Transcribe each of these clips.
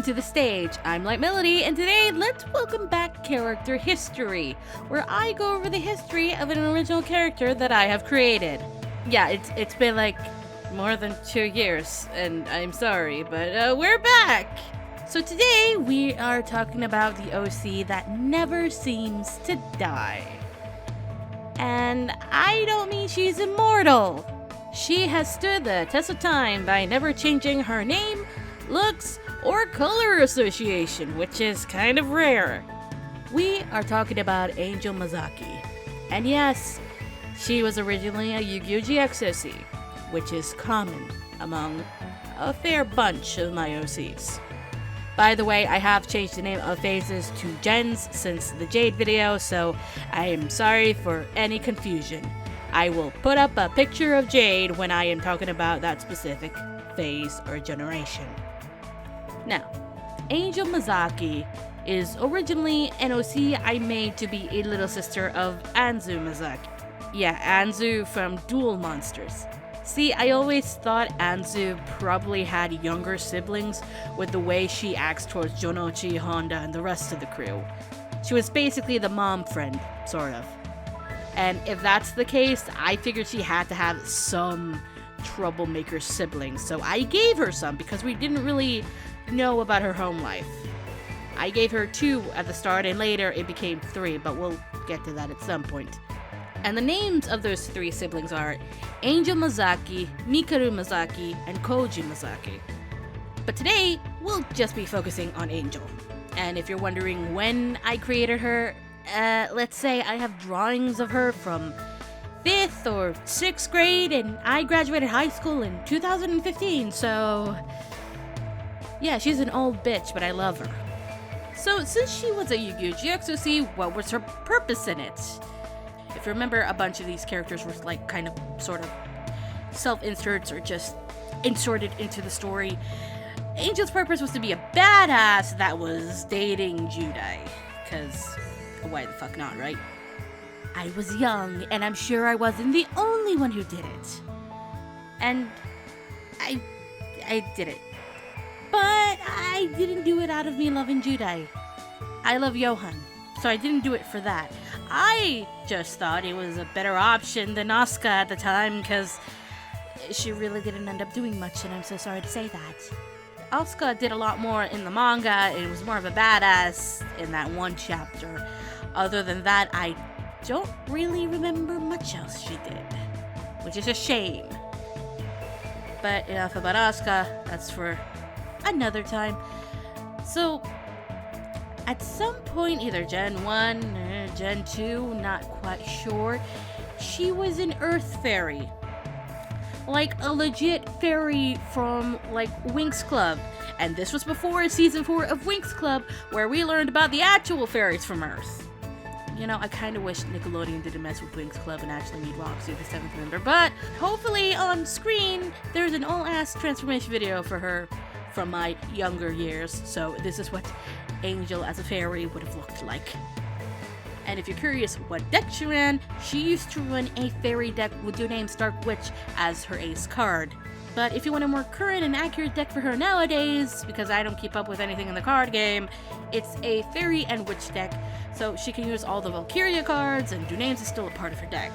to the stage. I'm Light Melody, and today let's welcome back Character History, where I go over the history of an original character that I have created. Yeah, it's been like more than 2 years, and I'm sorry, but we're back! So today we are talking about the OC that never seems to die. And I don't mean she's immortal. She has stood the test of time by never changing her name, looks, or color association, which is kind of rare. We are talking about Angel Mazaki. And yes, she was originally a Yu-Gi-Oh! GX OC, which is common among a fair bunch of my OCs. By the way, I have changed the name of phases to gens since the Jade video, so I am sorry for any confusion. I will put up a picture of Jade when I am talking about that specific phase or generation. Now, Angel Mazaki is originally an OC I made to be a little sister of Anzu Mazaki. Yeah, Anzu from Duel Monsters. See, I always thought Anzu probably had younger siblings with the way she acts towards Jonochi, Honda, and the rest of the crew. She was basically the mom friend, sort of. And if that's the case, I figured she had to have some troublemaker siblings, so I gave her some because we didn't really know about her home life. I gave her 2 at the start, and later it became 3, but we'll get to that at some point. And the names of those 3 siblings are Angel Mazaki, Mikaru Mazaki, and Koji Mazaki. But today, we'll just be focusing on Angel. And if you're wondering when I created her, let's say I have drawings of her from 5th or 6th grade, and I graduated high school in 2015, so yeah, she's an old bitch, but I love her. So since she was a Yu-Gi-Oh! GX OC, what was her purpose in it? If you remember, a bunch of these characters were like kind of sort of self-inserts or just inserted into the story. Angel's purpose was to be a badass that was dating Judai, because why the fuck not, right? I was young, and I'm sure I wasn't the only one who did it. And I did it. But I didn't do it out of me loving Judai. I love Johan, so I didn't do it for that. I just thought it was a better option than Asuka at the time, because she really didn't end up doing much, and I'm so sorry to say that. Asuka did a lot more in the manga, and it was more of a badass in that one chapter. Other than that, I don't really remember much else she did, which is a shame. But enough about Asuka, that's for another time. So, at some point, either Gen 1 or Gen 2, not quite sure, she was an Earth Fairy. Like a legit fairy from, like, Winx Club. And this was before Season 4 of Winx Club, where we learned about the actual fairies from Earth. You know, I kind of wish Nickelodeon didn't mess with Winx Club and actually made Roxy the 7th member, but hopefully on screen, there's an all-ass transformation video for her from my younger years, so this is what Angel as a fairy would have looked like. And if you're curious what deck she ran, she used to run a fairy deck with your name Stark Witch as her ace card. But if you want a more current and accurate deck for her nowadays, because I don't keep up with anything in the card game, it's a fairy and witch deck, so she can use all the Valkyria cards, and Dunames is still a part of her deck.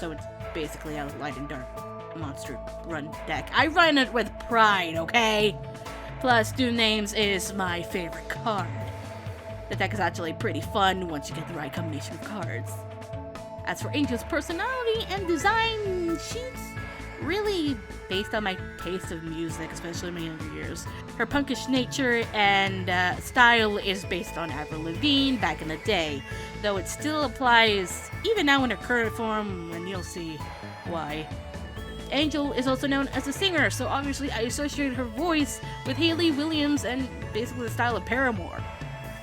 So it's basically a light and dark monster run deck. I run it with pride, okay? Plus, Dunames is my favorite card. The deck is actually pretty fun once you get the right combination of cards. As for Angel's personality and design, she's really based on my taste of music, especially in my younger years. Her punkish nature and style is based on Avril Lavigne back in the day, though it still applies even now in her current form, and you'll see why. Angel is also known as a singer, so obviously I associated her voice with Hayley Williams and basically the style of Paramore.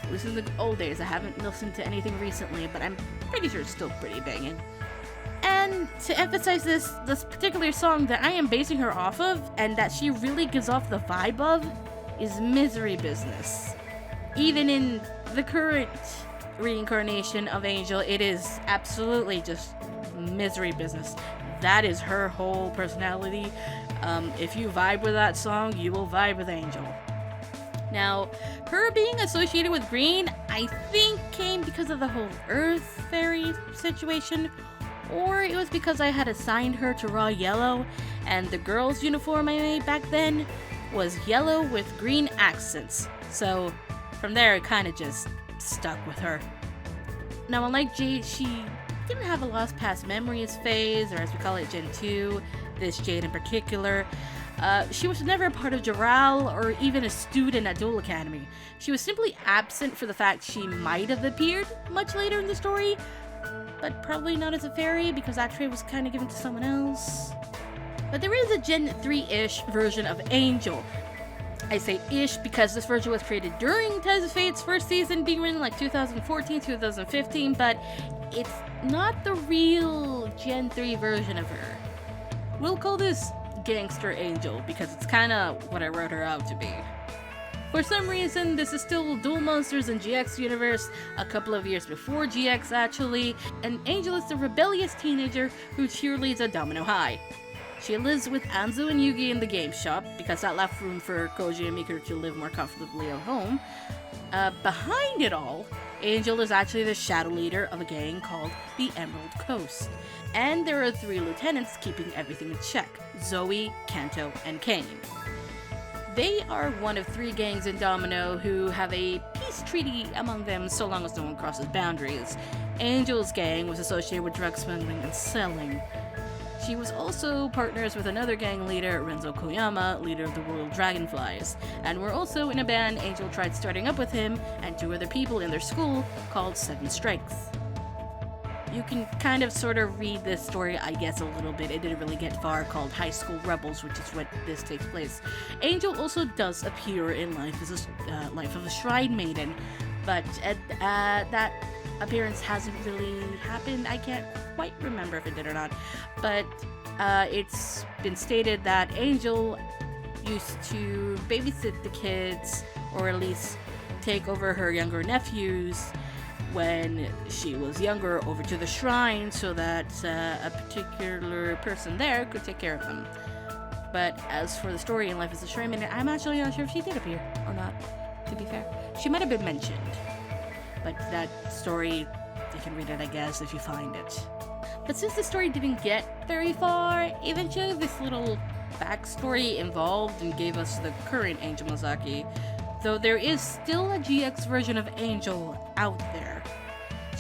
At least in the old days. I haven't listened to anything recently, but I'm pretty sure it's still pretty banging. And to emphasize this particular song that I am basing her off of, and that she really gives off the vibe of, is Misery Business. Even in the current reincarnation of Angel, it is absolutely just misery business. That is her whole personality. If you vibe with that song, you will vibe with Angel. Now, her being associated with green, I think came because of the whole Earth fairy situation, or it was because I had assigned her to raw yellow, and the girl's uniform I made back then was yellow with green accents. So from there, it kind of just stuck with her. Now, unlike Jade, she didn't have a lost past memories phase, or as we call it, Gen 2, this Jade in particular. She was never a part of Jaral or even a student at Duel Academy. She was simply absent for the fact she might have appeared much later in the story, but probably not as a fairy because that trait was kind of given to someone else. But there is a Gen 3-ish version of Angel. I say ish because this version was created during Ties of Fate's first season, being written like 2014, 2015, but it's not the real Gen 3 version of her. We'll call this Gangster Angel because it's kind of what I wrote her out to be. For some reason, this is still Duel Monsters and GX universe, a couple of years before GX actually, and Angel is the rebellious teenager who cheerleads at Domino High. She lives with Anzu and Yugi in the game shop because that left room for Koji and Mikuru to live more comfortably at home. Behind it all, Angel is actually the shadow leader of a gang called the Emerald Coast. And there are 3 lieutenants keeping everything in check: Zoe, Kanto, and Kane. They are one of 3 gangs in Domino who have a peace treaty among them so long as no one crosses boundaries. Angel's gang was associated with drug smuggling and selling. She was also partners with another gang leader, Renzo Koyama, leader of the Royal Dragonflies, and were also in a band Angel tried starting up with him and 2 other people in their school called Seven Strikes. You can kind of sort of read this story, I guess, a little bit. It didn't really get far, called High School Rebels, which is what this takes place. Angel also does appear in Life of a Shrine Maiden, but that appearance hasn't really happened. I can't quite remember if it did or not, but it's been stated that Angel used to babysit the kids, or at least take over her younger nephews when she was younger over to the shrine so that a particular person there could take care of them. But as for the story in Life as a Shrine Maiden, I'm actually not sure if she did appear or not, to be fair. She might have been mentioned, but that story, you can read it, I guess, if you find it. But since the story didn't get very far, eventually this little backstory evolved and gave us the current Angel Mazaki, though there is still a GX version of Angel out there.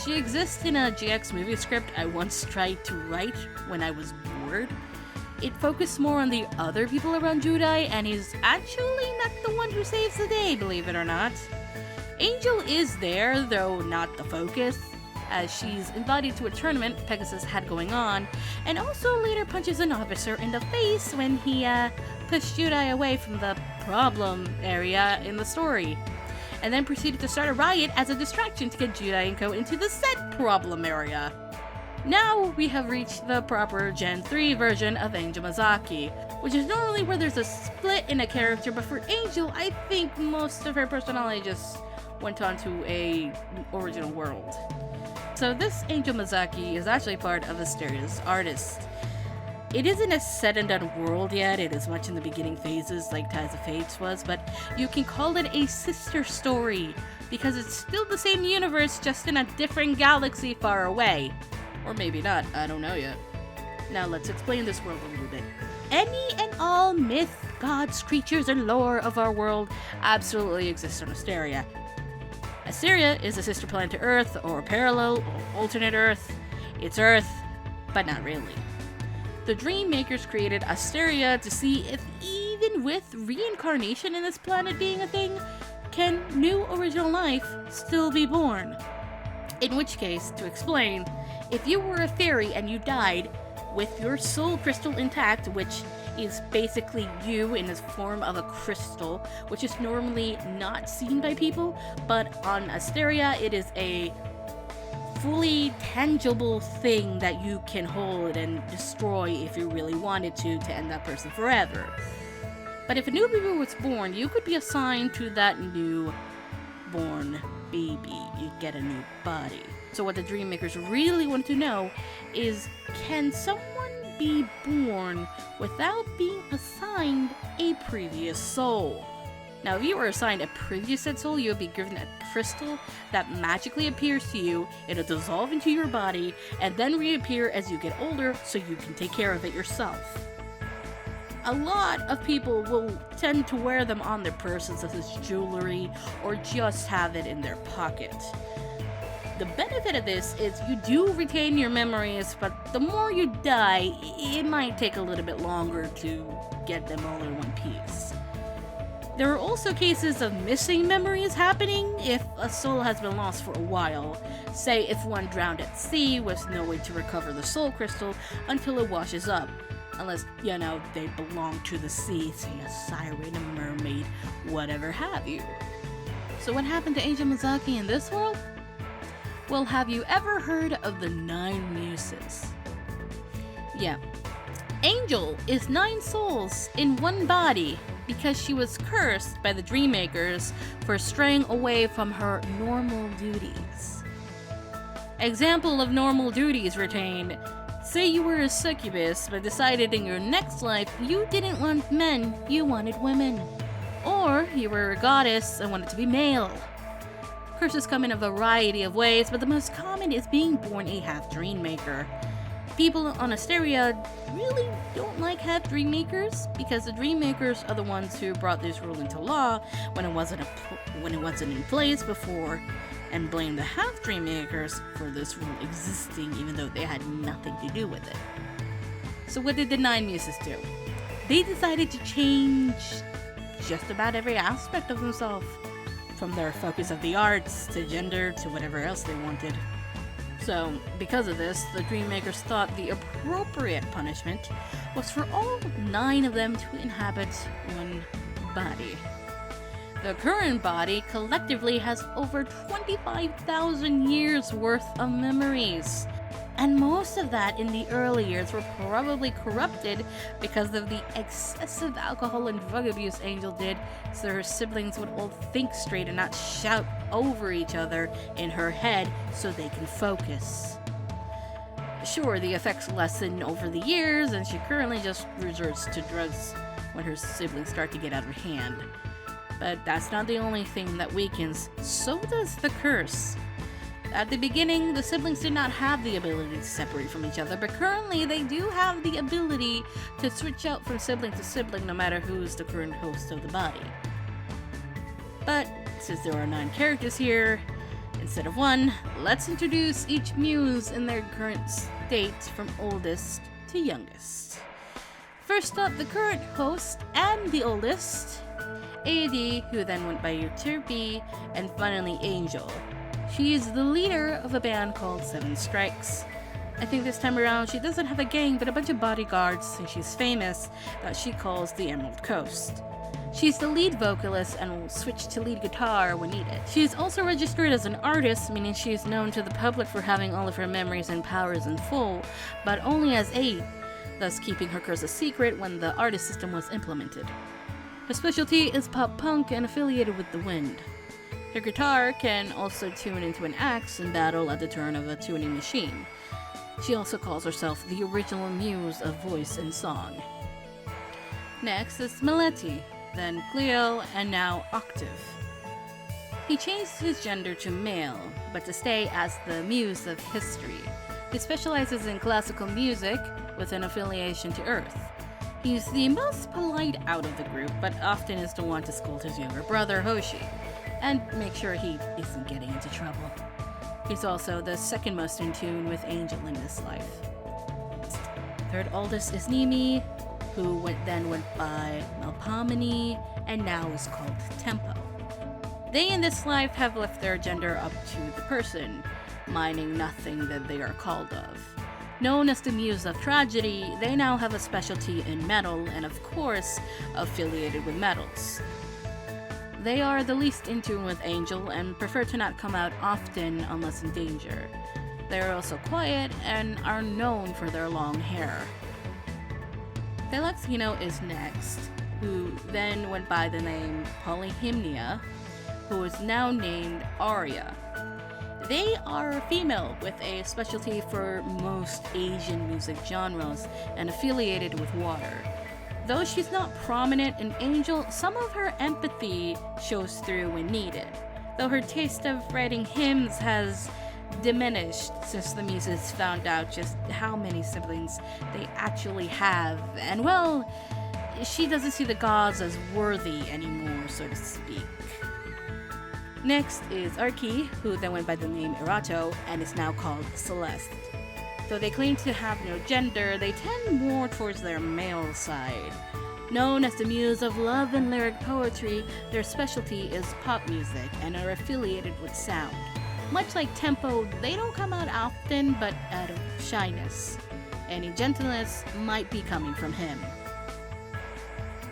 She exists in a GX movie script I once tried to write when I was bored. It focused more on the other people around Judai, and is actually not the one who saves the day, believe it or not. Angel is there, though not the focus, as she's invited to a tournament Pegasus had going on, and also later punches an officer in the face when he pushed Judai away from the problem area in the story, and then proceeded to start a riot as a distraction to get Judai and Co. into the said problem area. Now we have reached the proper Gen 3 version of Angel Mazaki, which is normally where there's a split in a character, but for Angel, I think most of her personality just went on to a original world. So this Angel Mazaki is actually part of Asteria's artist. It isn't a said and done world yet, it is much in the beginning phases like Ties of Fates was, but you can call it a sister story, because it's still the same universe, just in a different galaxy far away. Or maybe not, I don't know yet. Now let's explain this world a little bit. Any and all myth, gods, creatures, and lore of our world absolutely exists on Asteria. Asteria is a sister planet to Earth, or parallel, or alternate Earth. It's Earth, but not really. The Dream Makers created Asteria to see if, even with reincarnation in this planet being a thing, can new original life still be born? In which case, to explain, if you were a fairy and you died with your soul crystal intact, which is basically you in the form of a crystal, which is normally not seen by people, but on Asteria it is a fully tangible thing that you can hold and destroy if you really wanted to end that person forever. But if a new baby was born, you could be assigned to that new born baby. You'd get a new body. So what the Dream Makers really want to know is, can someone be born without being assigned a previous soul? Now, if you were assigned a previous dead soul, you would be given a crystal that magically appears to you, it'll dissolve into your body, and then reappear as you get older so you can take care of it yourself. A lot of people will tend to wear them on their persons as jewelry or just have it in their pocket. The benefit of this is you do retain your memories, but the more you die, it might take a little bit longer to get them all in one piece. There are also cases of missing memories happening if a soul has been lost for a while. Say if one drowned at sea with no way to recover the soul crystal until it washes up. Unless, they belong to the sea, say a siren, a mermaid, whatever have you. So what happened to Angel Mazaki in this world? Well, have you ever heard of the 9 Muses? Yeah. Angel is 9 souls in one body because she was cursed by the Dreammakers for straying away from her normal duties. Example of normal duties retained. Say you were a succubus, but decided in your next life you didn't want men, you wanted women. Or you were a goddess and wanted to be male. Curses come in a variety of ways, but the most common is being born a half-Dreammaker. People on Asteria really don't like half-Dreammakers because the Dreammakers are the ones who brought this rule into law when it wasn't in place before, and blame the half-Dreammakers for this rule existing even though they had nothing to do with it. So what did the 9 Muses do? They decided to change just about every aspect of themselves, from their focus of the arts to gender to whatever else they wanted. So, because of this, the Dreammakers thought the appropriate punishment was for all 9 of them to inhabit one body. The current body collectively has over 25,000 years worth of memories. And most of that in the early years were probably corrupted because of the excessive alcohol and drug abuse Angel did, so her siblings would all think straight and not shout over each other in her head so they can focus. Sure, the effects lessen over the years, and she currently just resorts to drugs when her siblings start to get out of hand. But that's not the only thing that weakens, so does the curse. At the beginning, the siblings did not have the ability to separate from each other, but currently they do have the ability to switch out from sibling to sibling no matter who is the current host of the body. But since there are 9 characters here, instead of 1, let's introduce each muse in their current state from oldest to youngest. First up, the current host and the oldest, AD, who then went by Euterpe, and finally Angel. She is the leader of a band called 7 Strikes. I think this time around she doesn't have a gang but a bunch of bodyguards since she's famous that she calls the Emerald Coast. She's the lead vocalist and will switch to lead guitar when needed. She is also registered as an artist, meaning she is known to the public for having all of her memories and powers in full, but only as 8, thus keeping her curse a secret when the artist system was implemented. Her specialty is pop punk and affiliated with the wind. Her guitar can also tune into an axe in battle at the turn of a tuning machine. She also calls herself the original muse of voice and song. Next is Meleti, then Cleo, and now Octave. He changed his gender to male, but to stay as the muse of history. He specializes in classical music with an affiliation to Earth. He's the most polite out of the group, but often is the one to scold his younger brother, Hoshi, and make sure he isn't getting into trouble. He's also the second most in tune with Angel in this life. Third oldest is Nimi, who then went by Melpomene, and now is called Tempo. They in this life have left their gender up to the person, minding nothing that they are called of. Known as the Muse of Tragedy, they now have a specialty in metal and of course affiliated with metals. They are the least in tune with Angel and prefer to not come out often unless in danger. They are also quiet and are known for their long hair. Thelaxino is next, who then went by the name Polyhymnia, who is now named Aria. They are female with a specialty for most Asian music genres and affiliated with water. Though she's not prominent in Angel, some of her empathy shows through when needed. Though her taste of writing hymns has diminished since the Muses found out just how many siblings they actually have, and well, she doesn't see the gods as worthy anymore, so to speak. Next is Arki, who then went by the name Erato and is now called Celeste. Though they claim to have no gender, they tend more towards their male side. Known as the muse of love and lyric poetry, their specialty is pop music and are affiliated with sound. Much like Tempo, they don't come out often, but out of shyness. Any gentleness might be coming from him.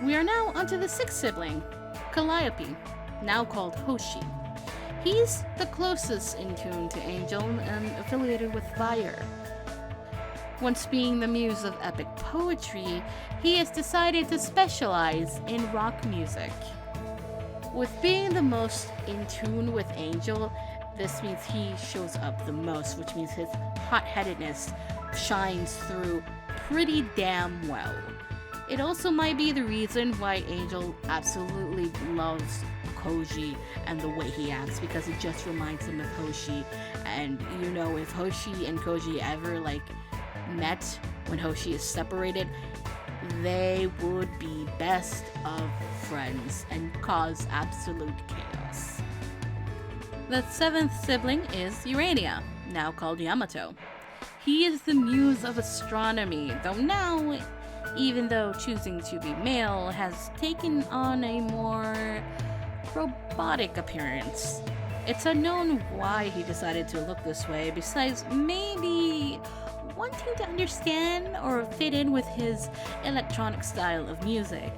We are now onto the sixth sibling, Calliope, now called Hoshi. He's the closest in tune to Angel and affiliated with Fire. Once being the muse of epic poetry, he has decided to specialize in rock music. With being the most in tune with Angel, this means he shows up the most, which means his hot-headedness shines through pretty damn well. It also might be the reason why Angel absolutely loves Koji and the way he acts, because it just reminds him of Hoshi. And you know, if Hoshi and Koji ever met when Hoshi is separated, they would be best of friends and cause absolute chaos. The seventh sibling is Urania, now called Yamato. He is the muse of astronomy, though now, even though choosing to be male, has taken on a more robotic appearance. It's unknown why he decided to look this way, besides maybe wanting to understand or fit in with his electronic style of music,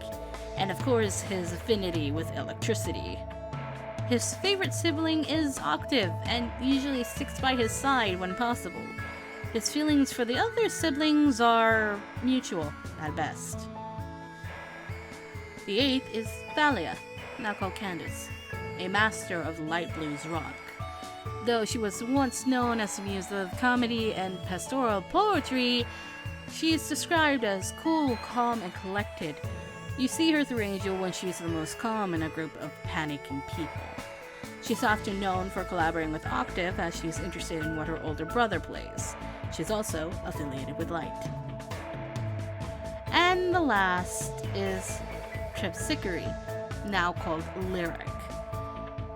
and of course his affinity with electricity. His favorite sibling is Octave, and usually sticks by his side when possible. His feelings for the other siblings are mutual, at best. The eighth is Thalia, now called Candace, a master of light blues rock. Though she was once known as the muse of comedy and pastoral poetry, she is described as cool, calm, and collected. You see her through Angel when she's the most calm in a group of panicking people. She's often known for collaborating with Octave, as she's interested in what her older brother plays. She's also affiliated with Light. And the last is Trepsikari, now called Lyric.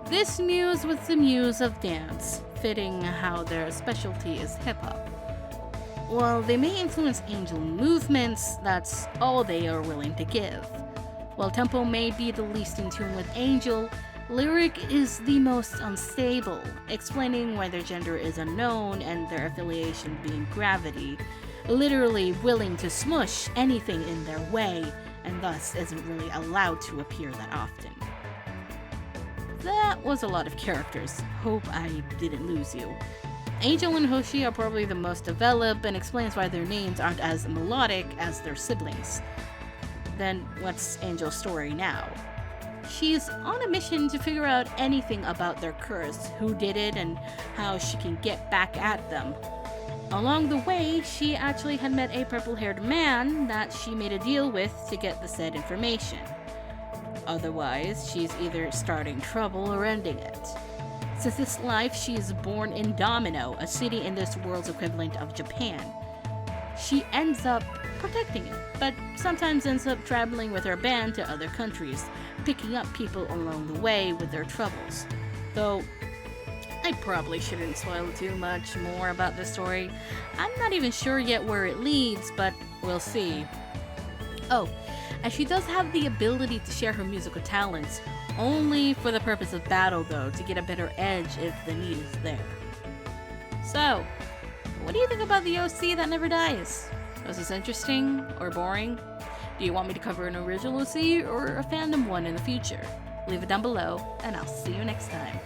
This muse was the muse of dance, fitting how their specialty is hip-hop. While they may influence Angel movements, that's all they are willing to give. While Tempo may be the least in tune with Angel, Lyric is the most unstable, explaining why their gender is unknown and their affiliation being gravity, literally willing to smush anything in their way, and thus isn't really allowed to appear that often. That was a lot of characters. Hope I didn't lose you. Angel and Hoshi are probably the most developed, and explains why their names aren't as melodic as their siblings. Then what's Angel's story now? She's on a mission to figure out anything about their curse, who did it, and how she can get back at them. Along the way, she actually had met a purple-haired man that she made a deal with to get the said information. Otherwise, she's either starting trouble or ending it. Since this life, she is born in Domino, a city in this world's equivalent of Japan. She ends up protecting it, but sometimes ends up traveling with her band to other countries, picking up people along the way with their troubles. Though, I probably shouldn't spoil too much more about this story. I'm not even sure yet where it leads, but we'll see. Oh, and she does have the ability to share her musical talents, only for the purpose of battle though, to get a better edge if the need is there. So, what do you think about the OC that never dies? Was this interesting or boring? Do you want me to cover an original OC or a fandom one in the future? Leave it down below, and I'll see you next time.